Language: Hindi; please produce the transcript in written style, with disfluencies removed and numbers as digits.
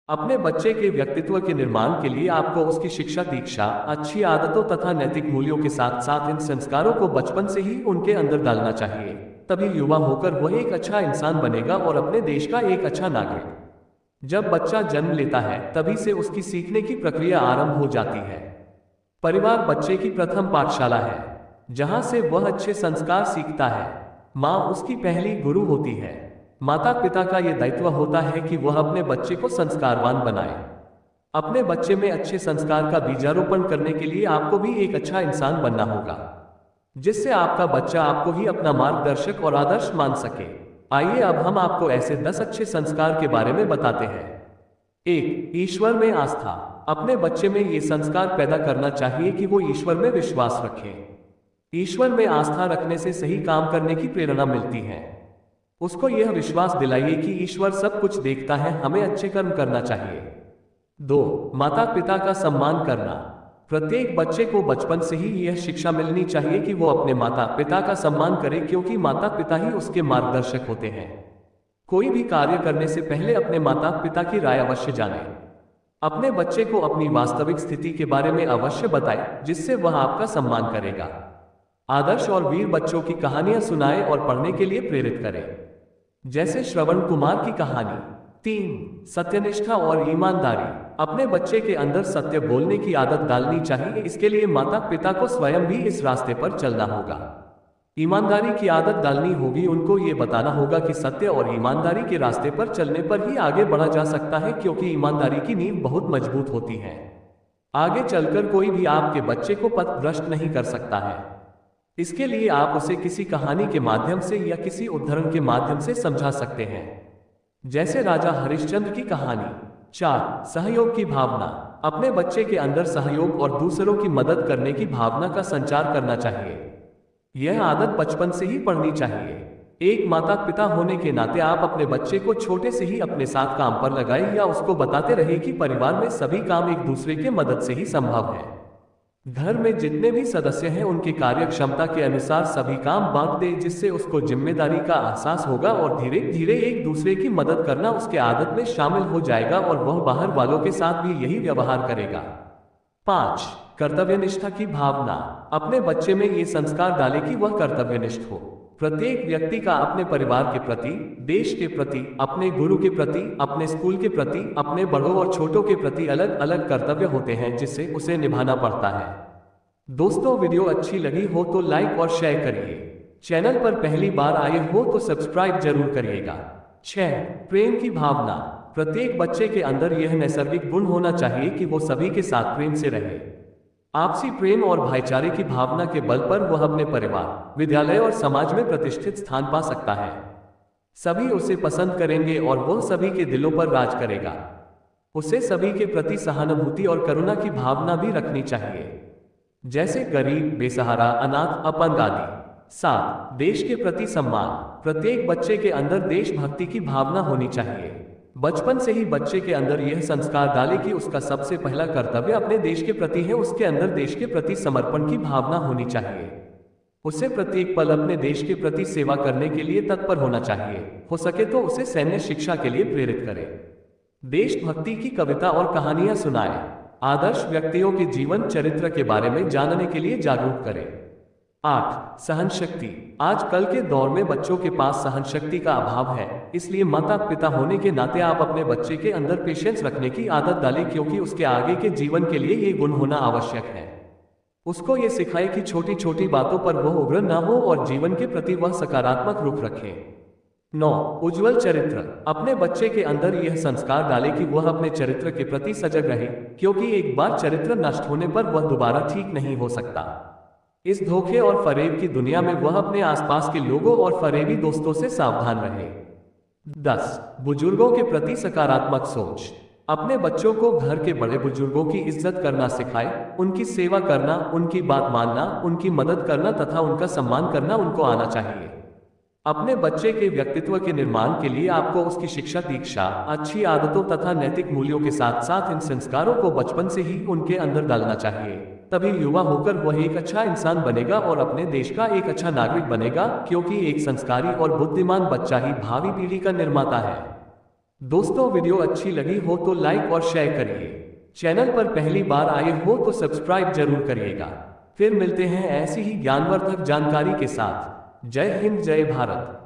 अपने बच्चे के व्यक्तित्व के निर्माण के लिए आपको उसकी शिक्षा, दीक्षा, अच्छी आदतों तथा नैतिक मूल्यों के साथ साथ इन संस्कारों को बचपन से ही उनके अंदर डालना चाहिए। तभी युवा होकर वह एक अच्छा इंसान बनेगा और अपने देश का एक अच्छा नागरिक। जब बच्चा जन्म लेता है तभी से उसकी सीखने की प्रक्रिया आरंभ हो जाती है। परिवार बच्चे की प्रथम पाठशाला है, जहां से वह अच्छे संस्कार सीखता है। माँ उसकी पहली गुरु होती है। माता पिता का यह दायित्व होता है कि वह अपने बच्चे को संस्कारवान बनाए। अपने बच्चे में अच्छे संस्कार का बीजारोपण करने के लिए आपको भी एक अच्छा इंसान बनना होगा, जिससे आपका बच्चा आपको ही अपना मार्गदर्शक और आदर्श मान सके। आइए अब हम आपको ऐसे 10 अच्छे संस्कार के बारे में बताते हैं। 1. ईश्वर में आस्था। अपने बच्चे में ये संस्कार पैदा करना चाहिए कि वो ईश्वर में विश्वास रखे। ईश्वर में आस्था रखने से सही काम करने की प्रेरणा मिलती है। उसको यह विश्वास दिलाइए कि ईश्वर सब कुछ देखता है, हमें अच्छे कर्म करना चाहिए। 2. माता पिता का सम्मान करना। प्रत्येक बच्चे को बचपन से ही यह शिक्षा मिलनी चाहिए कि वो अपने माता पिता का सम्मान करे, क्योंकि माता पिता ही उसके मार्गदर्शक होते हैं। कोई भी कार्य करने से पहले अपने माता पिता की राय अवश्य जाने। अपने बच्चे को अपनी वास्तविक स्थिति के बारे में अवश्य बताएं, जिससे वह आपका सम्मान करेगा। आदर्श और वीर बच्चों की कहानियां सुनाएं और पढ़ने के लिए प्रेरित करें, जैसे श्रवण कुमार की कहानी। 3. सत्यनिष्ठा और ईमानदारी। अपने बच्चे के अंदर सत्य बोलने की आदत डालनी चाहिए। इसके लिए माता पिता को स्वयं भी इस रास्ते पर चलना होगा। ईमानदारी की आदत डालनी होगी। उनको ये बताना होगा कि सत्य और ईमानदारी के रास्ते पर चलने पर ही आगे बढ़ा जा सकता है, क्योंकि ईमानदारी की नींव बहुत मजबूत होती है। आगे चलकर कोई भी आपके बच्चे को पथभ्रष्ट नहीं कर सकता है। इसके लिए आप उसे किसी कहानी के माध्यम से या किसी उदाहरण के माध्यम से समझा सकते हैं, जैसे राजा हरिश्चंद्र की कहानी। 4. सहयोग की भावना। अपने बच्चे के अंदर सहयोग और दूसरों की मदद करने की भावना का संचार करना चाहिए। यह आदत बचपन से ही पड़नी चाहिए। एक माता पिता होने के नाते आप अपने बच्चे को छोटे से ही अपने साथ काम पर लगाएं या उसको बताते रहे कि परिवार में सभी काम एक दूसरे के मदद से ही संभव है। घर में जितने भी सदस्य हैं उनकी कार्य क्षमता के अनुसार सभी काम बांट दे, जिससे उसको जिम्मेदारी का एहसास होगा और धीरे धीरे एक दूसरे की मदद करना उसके आदत में शामिल हो जाएगा और वह बाहर वालों के साथ भी यही व्यवहार करेगा। 5. कर्तव्यनिष्ठा की भावना। अपने बच्चे में ये संस्कार डालें कि वह कर्तव्यनिष्ठ हो। प्रत्येक व्यक्ति का अपने परिवार के प्रति, देश के प्रति, अपने गुरु के प्रति, अपने स्कूल के प्रति, अपने बड़ों और छोटों के प्रति अलग अलग कर्तव्य होते हैं, जिससे उसे निभाना पड़ता है। दोस्तों, वीडियो अच्छी लगी हो तो लाइक और शेयर करिए। चैनल पर पहली बार आए हो तो सब्सक्राइब जरूर करिएगा। 6. प्रेम की भावना। प्रत्येक बच्चे के अंदर यह नैसर्गिक गुण होना चाहिए कि वो सभी के साथ प्रेम से रहे। आपसी प्रेम और भाईचारे की भावना के बल पर वह अपने परिवार, विद्यालय और समाज में प्रतिष्ठित स्थान पा सकता है। सभी उसे पसंद करेंगे और वह सभी के दिलों पर राज करेगा। उसे सभी के प्रति सहानुभूति और करुणा की भावना भी रखनी चाहिए, जैसे गरीब, बेसहारा, अनाथ, अपंग आदि। 7. देश के प्रति सम्मान। प्रत्येक बच्चे के अंदर देशभक्ति की भावना होनी चाहिए। बचपन से ही बच्चे के अंदर यह संस्कार डाले कि उसका सबसे पहला कर्तव्य अपने देश के प्रति है। उसके अंदर देश के प्रति समर्पण की भावना होनी चाहिए। उसे प्रत्येक पल अपने देश के प्रति सेवा करने के लिए तत्पर होना चाहिए। हो सके तो उसे सैन्य शिक्षा के लिए प्रेरित करें। देशभक्ति की कविता और कहानियां सुनाएं। आदर्श व्यक्तियों के जीवन चरित्र के बारे में जानने के लिए जागरूक करें। 8. सहनशक्ति। आजकल के दौर में बच्चों के पास सहनशक्ति का अभाव है, इसलिए माता पिता होने के नाते आप अपने बच्चे के अंदर पेशेंस रखने की आदत डालें, क्योंकि उसके आगे के जीवन के लिए ये गुण होना आवश्यक है। उसको ये सिखाएं कि छोटी छोटी बातों पर वह उग्र न हो और जीवन के प्रति वह सकारात्मक रुख रखे। 9. उज्जवल चरित्र। अपने बच्चे के अंदर यह संस्कार डालें कि वह अपने चरित्र के प्रति सजग रहे, क्योंकि एक बार चरित्र नष्ट होने पर वह दोबारा ठीक नहीं हो सकता। इस धोखे और फरेब की दुनिया में वह अपने आसपास के लोगों और फरेबी दोस्तों से सावधान रहे। 10. बुजुर्गों के प्रति सकारात्मक सोच। अपने बच्चों को घर के बड़े बुजुर्गों की इज्जत करना सिखाएं। उनकी सेवा करना, उनकी बात मानना, उनकी मदद करना तथा उनका सम्मान करना उनको आना चाहिए। अपने बच्चे के व्यक्तित्व के निर्माण के लिए आपको उसकी शिक्षा, दीक्षा, अच्छी आदतों तथा नैतिक मूल्यों के साथ साथ इन संस्कारों को बचपन से ही उनके अंदर डालना चाहिए। तभी युवा होकर वह एक अच्छा इंसान बनेगा और अपने देश का एक अच्छा नागरिक बनेगा, क्योंकि एक संस्कारी और बुद्धिमान बच्चा ही भावी पीढ़ी का निर्माता है। दोस्तों वीडियो अच्छी लगी हो तो लाइक और शेयर करिए। चैनल पर पहली बार आए हो तो सब्सक्राइब जरूर करिएगा। फिर मिलते हैं ऐसी ही ज्ञानवर्धक जानकारी के साथ। जय हिंद, जय भारत।